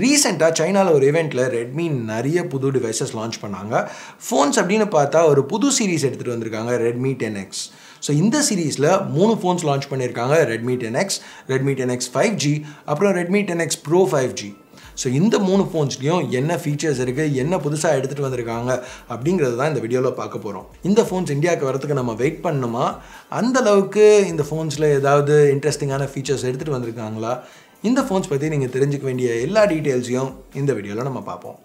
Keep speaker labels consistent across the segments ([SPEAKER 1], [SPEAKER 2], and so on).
[SPEAKER 1] ரீசெண்டாக சைனாவில் ஒரு ஈவெண்ட்டில் ரெட்மி நிறைய புது டிவைசஸ் லான்ச் பண்ணாங்க. ஃபோன்ஸ் அப்படின்னு பார்த்தா ஒரு புது சீரீஸ் எடுத்துகிட்டு வந்திருக்காங்க, Redmi 10X. ஸோ இந்த சீரீஸில் 3 ஃபோன்ஸ் லான்ச் பண்ணியிருக்காங்க. Redmi 10X, Redmi 10X 5G, அப்புறம் Redmi 10X Pro 5G. So இந்த 3 ஃபோன்ஸ்லையும் என்ன ஃபீச்சர்ஸ் இருக்குது, என்ன புதுசாக எடுத்துகிட்டு வந்திருக்காங்க அப்படிங்கிறது தான் இந்த வீடியோவில் பார்க்க போகிறோம். இந்த ஃபோன்ஸ் இந்தியாவுக்கு வரதுக்கு நம்ம வெயிட் பண்ணணுமா, அந்தளவுக்கு இந்த ஃபோன்ஸில் ஏதாவது இன்ட்ரெஸ்டிங்கான ஃபீச்சர்ஸ் எடுத்துகிட்டு வந்திருக்காங்களா, இந்த ஃபோன்ஸ் பற்றி நீங்கள் தெரிஞ்சுக்க வேண்டிய எல்லா டீட்டெயில்ஸையும் இந்த வீடியோவில் நம்ம பார்ப்போம்.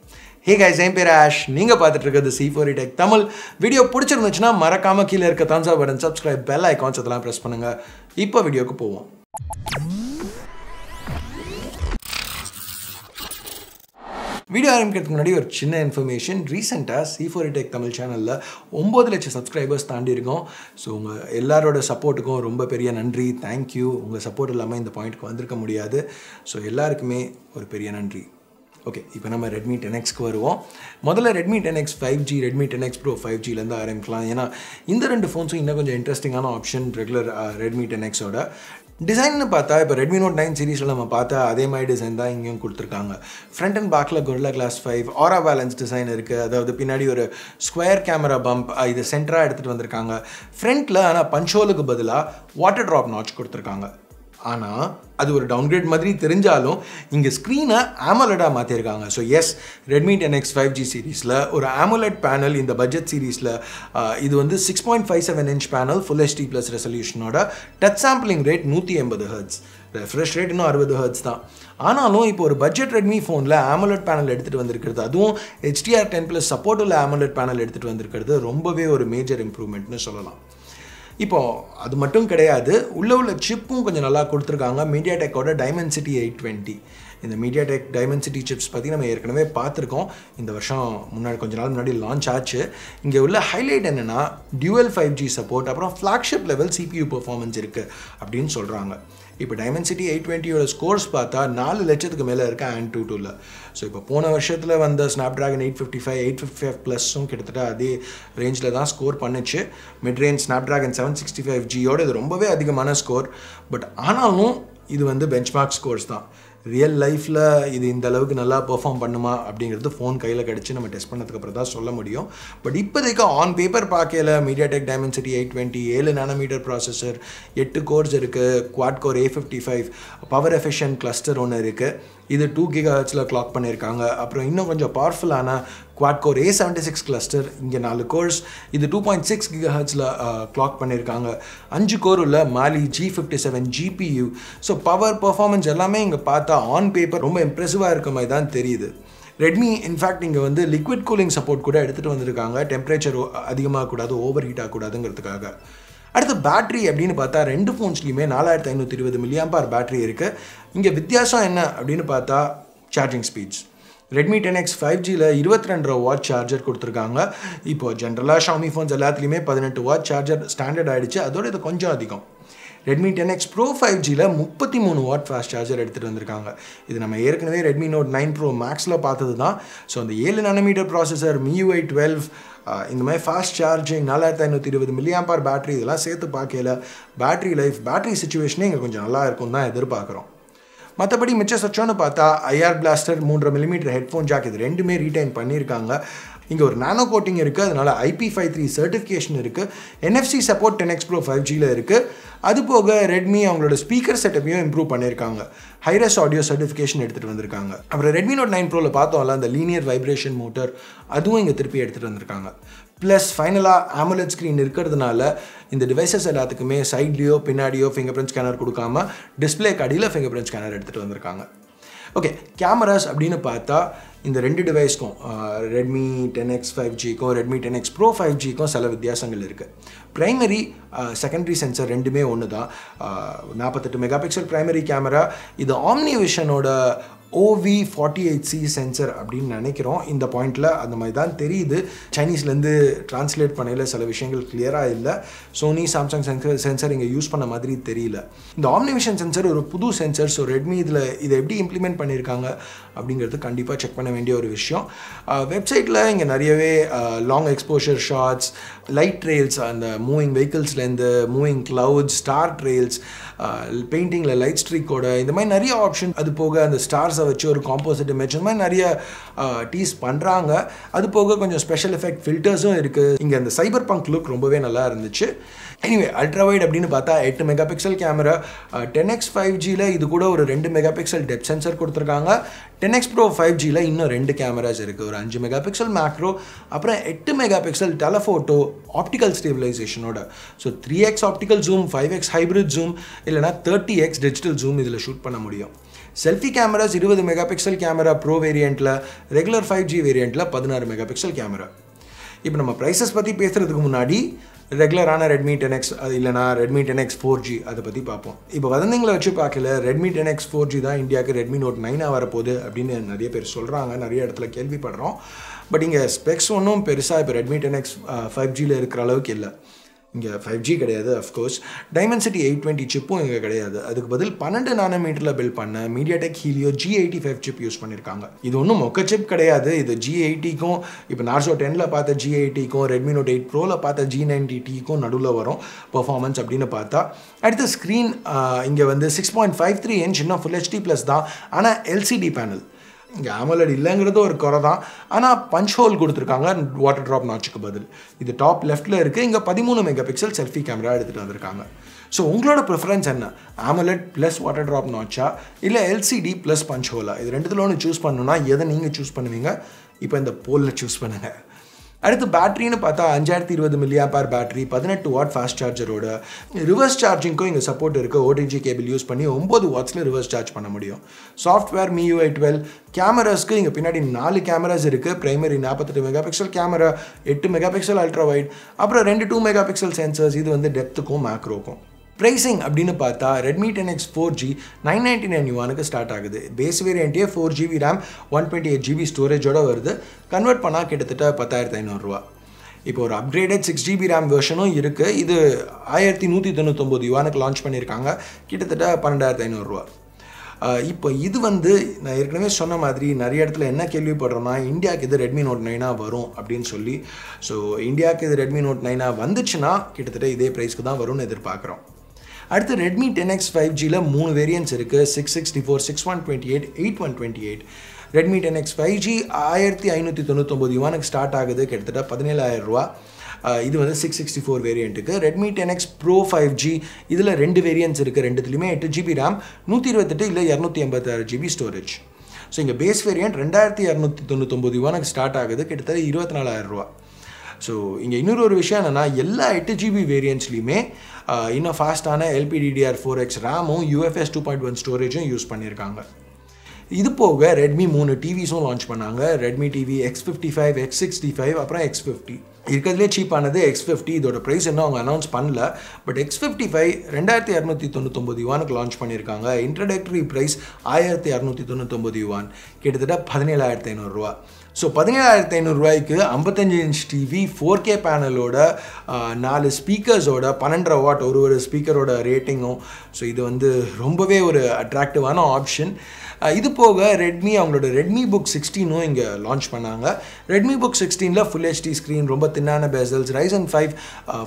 [SPEAKER 1] ஹே கைஸ், என் பேர் ஆஷ். நீங்கள் பார்த்துட்டு இருக்கிறது C4E Tech தமிழ். வீடியோ பிடிச்சிருந்துச்சுன்னா மறக்காமல் கீழே இருக்க thumbs up button, subscribe, bell icons அதெல்லாம் ப்ரெஸ் பண்ணுங்கள். இப்போ வீடியோக்கு போவோம். வீடியோ ஆரம்பிக்கிறதுக்கு முன்னாடி ஒரு சின்ன இன்ஃபர்மேஷன். ரீசெண்டாக C4E Tech தமிழ் சேனலில் 9 லட்சம் சப்ஸ்கிரைபர்ஸ் தாண்டி இருக்கோம். ஸோ உங்கள் எல்லாரோட சப்போர்ட்டுக்கும் ரொம்ப பெரிய நன்றி, தேங்க்யூ. உங்கள் சப்போர்ட் இல்லாமல் இந்த பாயிண்ட்க்கு வந்திருக்க முடியாது. ஸோ எல்லாருக்குமே ஒரு பெரிய நன்றி. ஓகே, இப்போ நம்ம Redmi 10Xக்கு வருவோம். முதல்ல Redmi 10X 5G, Redmi 10X Pro 5Gலேருந்து ஆரம்பிக்கலாம். ஏன்னா இந்த 2 ஃபோன்ஸும் இன்னும் கொஞ்சம் இன்ட்ரெஸ்டிங்கான ஆப்ஷன் ரெகுலர் Redmi 10Xோட. டிசைன்னு பார்த்தா இப்போ Redmi Note 9 சீரீஸில் நம்ம பார்த்தா அதே மாதிரி டிசைன் தான் இங்கேயும் கொடுத்துருக்காங்க. ஃப்ரண்ட் அண்ட் பேக்கில் Gorilla Glass 5 ஆரா பேலன்ஸ் டிசைன் இருக்குது. அதாவது பின்னாடி ஒரு ஸ்கொயர் கேமரா பம்ப், இது சென்டராக எடுத்துகிட்டு வந்திருக்காங்க. ஃப்ரண்ட்டில் ஆனால் பஞ்ச்-ஹோலுக்கு பதிலாக வாட்டர் ட்ராப் நாட்ச் கொடுத்துருக்காங்க. ஆனால் அது ஒரு டவுன்கிரேட் மாதிரி தெரிஞ்சாலும் இங்கே ஸ்க்ரீனை AMOLED-ஆக மாற்றிருக்காங்க. So S, Redmi 10X 5G சீரீஸில் ஒரு AMOLED பேனல் இந்த பட்ஜெட் சீரீஸில் இது வந்து 6.57 inch panel full HD plus ரெசல்யூஷனோட. Touch sampling rate 180 Hz, refresh rate இன்னும் 60 Hz தான். ஆனாலும் இப்போ ஒரு பட்ஜெட் ரெட்மி ஃபோனில் AMOLED பேனல் எடுத்துகிட்டு வந்திருக்கிறது, அதுவும் HDR10+ சப்போர்ட் உள்ள AMOLED பேனல் எடுத்துகிட்டு வந்திருக்கிறது ரொம்பவே ஒரு மேஜர் இம்ப்ரூவ்மெண்ட்னு சொல்லலாம். இப்போது அது மட்டும் கிடையாது, உள்ள சிப்பும் கொஞ்சம் நல்லா கொடுத்துருக்காங்க. மீடியாடெக்கோட Dimensity 820. இந்த மீடியாடெக் Dimensity சிப்ஸ் பற்றி நம்ம ஏற்கனவே பார்த்துருக்கோம். இந்த வருஷம் கொஞ்ச நாள் முன்னாடி லான்ச் ஆச்சு. இங்கே உள்ள ஹைலைட் என்னென்னா டியூவல் 5G சப்போர்ட், அப்புறம் ஃப்ளாக்ஷிப் லெவல் CPU பெர்ஃபார்மன்ஸ் இருக்குது அப்படின்னு சொல்கிறாங்க. இப்போ Dimensity 820யோட ஸ்கோர்ஸ் பார்த்தா 4 லட்சத்துக்கு மேலே இருக்குது ANTUTUல. ஸோ இப்போ போன வருஷத்தில் வந்த Snapdragon 855 கிட்டத்தட்ட அதே ரேஞ்சில் தான் ஸ்கோர் பண்ணிச்சு. மிட் ரேஞ்ச் Snapdragon 765Gயோட இது ரொம்பவே அதிகமான ஸ்கோர். பட் ஆனாலும் இது வந்து பெஞ்ச்மார்க் ஸ்கோர்ஸ் தான். ரியல் லைஃப்பில் இது இந்த அளவுக்கு நல்லா பெர்ஃபார்ம் பண்ணுமா அப்படிங்கிறது ஃபோன் கையில் கிடச்சி நம்ம டெஸ்ட் பண்ணதுக்கப்புறம் தான் சொல்ல முடியும். பட் இப்போதைக்கு ஆன் பேப்பர் பார்க்கல Mediatek Dimensity 820 7 nm processor, 8 cores இருக்குது, quad core A55 power efficient cluster ஒன்று இருக்குது. இது 2 GHz கிளாக் பண்ணியிருக்காங்க. அப்புறம் இன்னும் கொஞ்சம் பவர்ஃபுல்லான குவாட் கோர் A76 கிளஸ்டர், இங்கே 4 கோர்ஸ், இது 2.6 GHz கிளாக் பண்ணியிருக்காங்க. 5 கோர் உள்ள Mali G57 GPU. So power performance எல்லாமே இங்கே பார்த்தா ஆன் பேப்பர் ரொம்ப இம்ப்ரெசிவாக இருக்க மாதிரி தான் தெரியுது. ரெட்மி இன்ஃபேக்ட் இங்கே வந்து லிக்விட் கூலிங் சப்போர்ட் கூட எடுத்துகிட்டு வந்திருக்காங்க, டெம்பரேச்சர் அதிகமாகக்கூடாது, ஓவர் ஹீட் ஆகக்கூடாதுங்கிறதுக்காக. அடுத்து பேட்ரி அப்படின்னு பார்த்தா 2 ஃபோன்ஸ்லையுமே 4520 mAh பேட்ரி இருக்குது. இங்கே வித்தியாசம் என்ன அப்படின்னு பார்த்தா charging speeds. Redmi 10X 5Gயில் 22 watt charger கொடுத்துருக்காங்க. இப்போது ஜென்ரலாக Xiaomi ஃபோன்ஸ் எல்லாத்துலேயுமே 18 வாட் சார்ஜர் ஸ்டாண்டர்ட் ஆகிடுச்சு. அதோடு இது கொஞ்சம் அதிகம். Redmi 10X Pro 5Gயில் 33 watt fast charger எடுத்துகிட்டு வந்திருக்காங்க. இது நம்ம ஏற்கனவே Redmi Note 9 Pro Maxல பார்த்தது தான். ஸோ அந்த 7 nm ப்ராசஸர், MIUI 12, இந்த மாதிரி ஃபாஸ்ட் சார்ஜிங், 4520 mAh பேட்டரி, இதெல்லாம் சேர்த்து பார்க்கல பேட்டரி லைஃப், பேட்டரி சிச்சுவேஷனே இங்கே கொஞ்சம் நல்லா இருக்கும் தான் எதிர்பார்க்குறோம். மற்றபடி மிச்ச சச்சோன்னு பார்த்தா IR blaster, 3.5 mm headphone jack, இது ரெண்டுமே ரீடைன் பண்ணியிருக்காங்க. இங்கே ஒரு நானோ கோட்டிங் இருக்குது, அதனால் IP53 சர்டிஃபிகேஷன் இருக்குது. NFC சப்போர்ட் 10X Pro 5Gயில் இருக்குது. அது போக ரெட்மி அவங்களோட ஸ்பீக்கர் செட்டப்பையும் இம்ப்ரூவ் பண்ணியிருக்காங்க. ஹைரஸ் ஆடியோ சர்டிஃபிகேஷன் எடுத்துகிட்டு வந்திருக்காங்க. அப்புறம் Redmi Note 9 Proவில் பார்த்தோம்ல அந்த லீனியர் வைப்ரேஷன் மோட்டர், அதுவும் இங்கே திருப்பி எடுத்துகிட்டு வந்திருக்காங்க. ப்ளஸ் ஃபைனலாக AMOLED ஸ்க்ரீன் இருக்கிறதுனால இந்த டிவைசஸ் எல்லாத்துக்குமே சைட்லேயோ பின்னாடியோ ஃபிங்கர் பிரிண்ட் ஸ்கேனர் கொடுக்காம டிஸ்பிளே கடியில் ஃபிங்கர் பிரிண்ட் ஸ்கேனர் எடுத்துகிட்டு வந்திருக்காங்க. ஓகே, கேமராஸ் அப்படின்னு பார்த்தா இந்த 2 டிவைஸ்க்கும் Redmi 10X 5Gக்கும் Redmi 10X Pro 5Gக்கும் சில வித்தியாசங்கள் இருக்குது. ப்ரைமரி, செகண்டரி சென்சர் ரெண்டுமே ஒன்று தான். 48 மெகாபிக்சல் ப்ரைமரி கேமரா. இது OmniVisionோட OV48C சென்சர் அப்படின்னு நினைக்கிறோம். இந்த பாயிண்டில் அந்த மாதிரி தான் தெரியுது. சைனீஸ்லேருந்து டிரான்ஸ்லேட் பண்ணையில் சில விஷயங்கள் கிளியராக இல்லை. சோனி, சாம்சங் சென்சர் இங்கே யூஸ் பண்ண மாதிரி தெரியல. இந்த OmniVision சென்சர் ஒரு புது சென்சர். ஸோ ரெட்மி இதை எப்படி இம்ப்ளிமெண்ட் பண்ணியிருக்காங்க அப்படிங்கிறது கண்டிப்பாக செக் பண்ண வேண்டிய ஒரு விஷயம். வெப்சைட்டில் இங்கே நிறையவே long exposure shots, light trails, அந்த மூவிங் வெஹிக்கிள்ஸ்லேருந்து மூவிங் கிளவுட்ஸ், ஸ்டார் ட்ரெயில்ஸ், பெயிண்டிங்கில் லைட் ஸ்ட்ரீக்கோட, இந்த மாதிரி நிறைய ஆப்ஷன். அது போக அந்த ஸ்டார்ஸ் கிளாஸை வச்சு ஒரு காம்போசிட் இமேஜ் இந்த மாதிரி நிறைய டீஸ் பண்ணுறாங்க. அது போக கொஞ்சம் ஸ்பெஷல் எஃபெக்ட் ஃபில்டர்ஸும் இருக்குது. இங்கே அந்த சைபர் பங்க் லுக் ரொம்பவே நல்லா இருந்துச்சு. எனிவே அல்ட்ரா வைட் அப்படின்னு பார்த்தா 8 மெகா பிக்சல் கேமரா, 10X 5Gயில் இது கூட ஒரு 2 மெகா பிக்சல் டெப்த் சென்சர் கொடுத்துருக்காங்க. 10X Pro 5Gயில் இன்னும் 2 கேமராஸ் இருக்குது, ஒரு 5 மெகா பிக்சல் மேக்ரோ, அப்புறம் 8 மெகா பிக்சல் டெலஃபோட்டோ ஆப்டிக்கல் ஸ்டேபிளைசேஷனோட. So 3X optical zoom, 5X hybrid zoom, இல்லைனா 30X டிஜிட்டல் ஜூம் இதில் ஷூட் பண்ண முடியும். Selfie cameras 20 megapixel camera pro வேரியண்ட்டில், ரெகுலர் 5G வேரியண்ட்டில் 16 மெகா பிக்சல் கேமரா. இப்போ நம்ம ப்ரைஸஸ் பற்றி பேசுகிறதுக்கு முன்னாடி ரெகுலரான Redmi 10X இல்லைனா Redmi 10X 4G அதை பற்றி பார்ப்போம். இப்போ வதந்திங்களை வச்சு பார்க்கல, Redmi 10X 4G தான் இந்தியாவுக்கு Redmi Note 9 வரப்போகுது அப்படின்னு நிறைய பேர் சொல்கிறாங்க, நிறைய இடத்துல கேள்விப்படுறோம். பட் இங்கே ஸ்பெக்ஸ் ஒன்றும் பெருசாக இப்போ Redmi 10X 5Gயில் இருக்கிற அளவுக்கு இல்லை. இங்கே 5G கிடையாது, அஃப்கோர்ஸ் டைமென்சிட்டி 820 சிப்பும் இங்கே கிடையாது. அதுக்கு பதில் 12 நானோமீட்டரில் பில்ட் பண்ண MediaTek helio G85 chip use பண்ணியிருக்காங்க. இது ஒன்றும் மொக்க சிப் கிடையாது. இது G80க்கும் இப்போ நார்சோ 10ல் பார்த்த G80க்கும் Redmi Note 8 Proவில் பார்த்த G90Tக்கும் நடுவில் வரும் பர்ஃபார்மன்ஸ் அப்படின்னு பார்த்தா. அடுத்த ஸ்க்ரீன் இங்கே வந்து 6.53 இன்ச், இன்னும் ஃபுல் HD ப்ளஸ் தான், ஆனால் LCD பேனல். இங்கே AMOLED இல்லைங்கிறது ஒரு குறை தான், ஆனால் பஞ்ச் ஹோல் கொடுத்துருக்காங்க வாட்டர் ட்ராப் நாச்சுக்கு பதில். இது டாப் லெஃப்ட்டில் இருக்குது. இங்கே 13 மெகா பிக்சல் செல்ஃபி கேமரா எடுத்துகிட்டு வந்திருக்காங்க. ஸோ உங்களோட ப்ரிஃபரன்ஸ் என்ன? AMOLED ப்ளஸ் வாட்டர் ட்ராப் நாச்சா இல்லை LCD ப்ளஸ் பஞ்ச் ஹோலா? இது ரெண்டுத்தில் ஒன்று சூஸ் பண்ணணுன்னா எதை நீங்கள் சூஸ் பண்ணுவீங்க? இப்போ இந்த போலில் சூஸ் பண்ணுங்கள். அடுத்து பேட்டரின்னு பார்த்தா 5020 mAh பேட்டரி, 18 வாட் ஃபாஸ்ட் சார்ஜரோட. ரிவர்ஸ் சார்ஜிங்க்கும் இங்கே சப்போர்ட் இருக்குது. OTG கேபிள் யூஸ் பண்ணி 9 வாட்ஸில் ரிவர்ஸ் சார்ஜ் பண்ண முடியும். Software MIUI 12. கேமராஸ்க்கு இங்கே பின்னாடி 4 கேமராஸ் இருக்குது. Primary 48 mega pixel camera, 8 mega pixel ultra wide, அப்புறம் 2 மெகா பிக்சல் சென்சர்ஸ். இது வந்து டெப்த்துக்கும் மேக்ரோக்கும். ப்ரைஸிங் அப்படின்னு பார்த்தா Redmi 10X 4G 999 yuan start ஆகுது. பேஸ் வேரியண்ட்டே 4GB ரேம் 128GB ஸ்டோரேஜோடு வருது. கன்வெர்ட் பண்ணால் கிட்டத்தட்ட 10,500 ரூபா. இப்போ ஒரு அப்கிரேடட் 6GB ரேம் வெர்ஷனும் இருக்குது. இது 1199 yuan லான்ச் பண்ணியிருக்காங்க, கிட்டத்தட்ட 12,500 ரூபா. இப்போ இது வந்து நான் ஏற்கனவே சொன்ன மாதிரி நிறைய இடத்துல என்ன கேள்விப்படுறோன்னா இந்தியாவுக்கு இது Redmi Note 9 வரும் அப்படின்னு சொல்லி. ஸோ இந்தியாவுக்கு இது Redmi Note 9 வந்துச்சுன்னா கிட்டத்தட்ட இதே ப்ரைஸ்க்கு தான் வரும்னு எதிர்பார்க்குறோம். அடுத்து Redmi 10X 5Gயில் 3 வேரியன்ட்ஸ் இருக்குது, 664, 6128, 8128. Redmi 10X 5G 1599 yuan start ஆகுது, கிட்டத்தட்ட 17,000 ரூபா. இது வந்து 664 வேரியண்ட்டுக்கு. Redmi 10X Pro 5G இதில் 2 வேரியன்ட்ஸ் இருக்குது, ரெண்டுத்துலேயுமே 8GB ரேம், 128 இல்லை 256GB ஸ்டோரேஜ். ஸோ இங்கே பேஸ் வேரியண்ட் 2299 yuan ஸ்டார்ட் ஆகுது, கிட்டத்தட்ட 24,000 ரூபா. ஸோ இங்கே இன்னொரு விஷயம் என்னென்னா எல்லா 8GB வேரியன்ட்ஸ்லையுமே இன்னும் ஃபாஸ்ட்டான LPDDR4X ரேமும் UFS 2.1 ஸ்டோரேஜும் யூஸ் பண்ணியிருக்காங்க. இது போக Redmi 3 டிவிஸும் லான்ச் பண்ணாங்க. Redmi TV X55, X65, அப்புறம் X50. இருக்கிறதுலே சீப்பானது X50. இதோட ப்ரைஸ் இன்னும் அவங்க அனௌன்ஸ் பண்ணல. பட் X55 2299 yuan லான்ச் பண்ணியிருக்காங்க. இன்ட்ரடக்டரி ப்ரைஸ் 1299 yuan, கிட்டத்தட்ட 17,500 ரூபா. ஸோ 17,500 ரூபாய்க்கு 55 இன்ச் டிவி, 4K பேனலோட, 4 ஸ்பீக்கர்ஸோட, 12 வாட் ஒரு ஸ்பீக்கரோட ரேட்டிங்கும். ஸோ இது வந்து ரொம்பவே ஒரு அட்ராக்டிவான ஆப்ஷன். இது போக ரெட்மி அவங்களோட Redmibook 16 இங்கே லான்ச் பண்ணாங்க. Redmibook 16ல் ஃபுல் HD ஸ்க்ரீன், ரொம்ப தின்னான பெசல்ஸ், Ryzen 5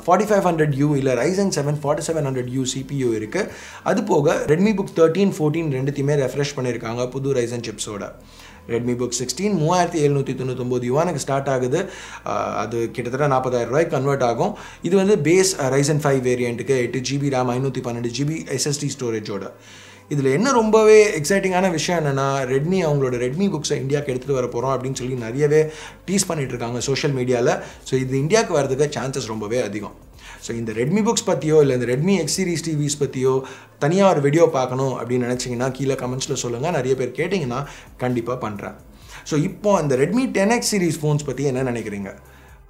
[SPEAKER 1] 4500U இல்லை Ryzen 7 4700U CPU இருக்குது. அது போக Redmibook 13, 14 ரெண்டுத்தையுமே ரெஃப்ரெஷ் பண்ணியிருக்காங்க புது Ryzen சிப்ஸோட. Redmibook 16 3799 yuan ஸ்டார்ட் ஆகுது. அது கிட்டத்தட்ட 40,000 ரூபாய்க்கு கன்வெர்ட் ஆகும். இது வந்து பேஸ் Ryzen 5 வேரியண்ட்டுக்கு 8GB ரேம் 512GB SSD ஸ்டோரேஜோட. இதில் என்ன ரொம்பவே எக்ஸைட்டிங்கான விஷயம் என்னென்னா ரெட்மி அவங்களோட Redmibooks இந்தியாவுக்கு எடுத்துகிட்டு வர போகிறோம் அப்படின்னு சொல்லி நிறையவே டீஸ் பண்ணிகிட்டு இருக்காங்க சோஷியல் மீடியாவில். ஸோ இது இந்தியாவுக்கு வரதுக்கு சான்சஸ் ரொம்பவே அதிகம். ஸோ இந்த Redmibooks பற்றியோ இல்லை இந்த Redmi X series TVs பற்றியோ தனியாக ஒரு வீடியோ பார்க்கணும் அப்படின்னு நினச்சிங்கன்னா கீழே கமெண்ட்ஸில் சொல்லுங்கள். நிறைய பேர் கேட்டிங்கன்னா கண்டிப்பாக பண்ணுறேன். ஸோ இப்போ அந்த Redmi 10X series ஃபோன்ஸ் பற்றி என்ன நினைக்கிறீங்க?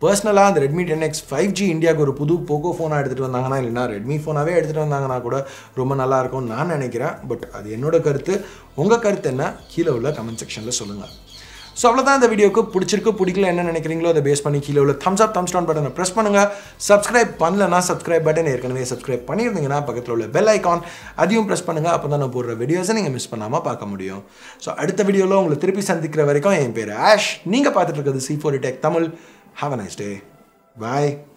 [SPEAKER 1] பர்சனலாக அந்த Redmi 10X 5G இந்தியாவுக்கு ஒரு புது போகோ ஃபோனாக எடுத்துகிட்டு வந்தாங்கன்னா இல்லைனா ரெட்மி ஃபோனாகவே எடுத்துகிட்டு வந்தாங்கன்னா கூட ரொம்ப நல்லாயிருக்கும்னு நான் நினைக்கிறேன். பட் அது என்னோட கருத்து. உங்கள் கருத்து என்ன? கீழே உள்ள கமெண்ட் செக்ஷனில் சொல்லுங்கள். ஸோ அவ்வளோதான் இந்த வீடியோக்கு. பிடிச்சிருக்கு பிடிக்கல என்ன நினைக்கிறீங்களோ அதை பேஸ் பண்ணி கீழே உள்ள தம்ஸ் அப் தம்ஸ் டவுன் பட்டனை ப்ரெஸ் பண்ணுங்கள். சப்ஸ்கிரைப் பண்ணலன்னா சப்ஸ்கிரைப் பட்டன் ஏற்கனவே சப்ஸ்கிரைப் பண்ணியிருந்தீங்கன்னா பக்கத்தில் உள்ள பெல் ஐக்கான் அதையும் ப்ரெஸ் பண்ணுங்கள். அப்போ தான் நான் போடுற வீடியோஸை நீங்கள் மிஸ் பண்ணாமல் பார்க்க முடியும். ஸோ அடுத்த வீடியோவில் உங்களை திருப்பி சந்திக்கிற வரைக்கும் என் பேர் ஆஷ். நீங்கள் பார்த்துட்டு இருக்கிறது C4 Tech Tamil. Have a nice day. Bye.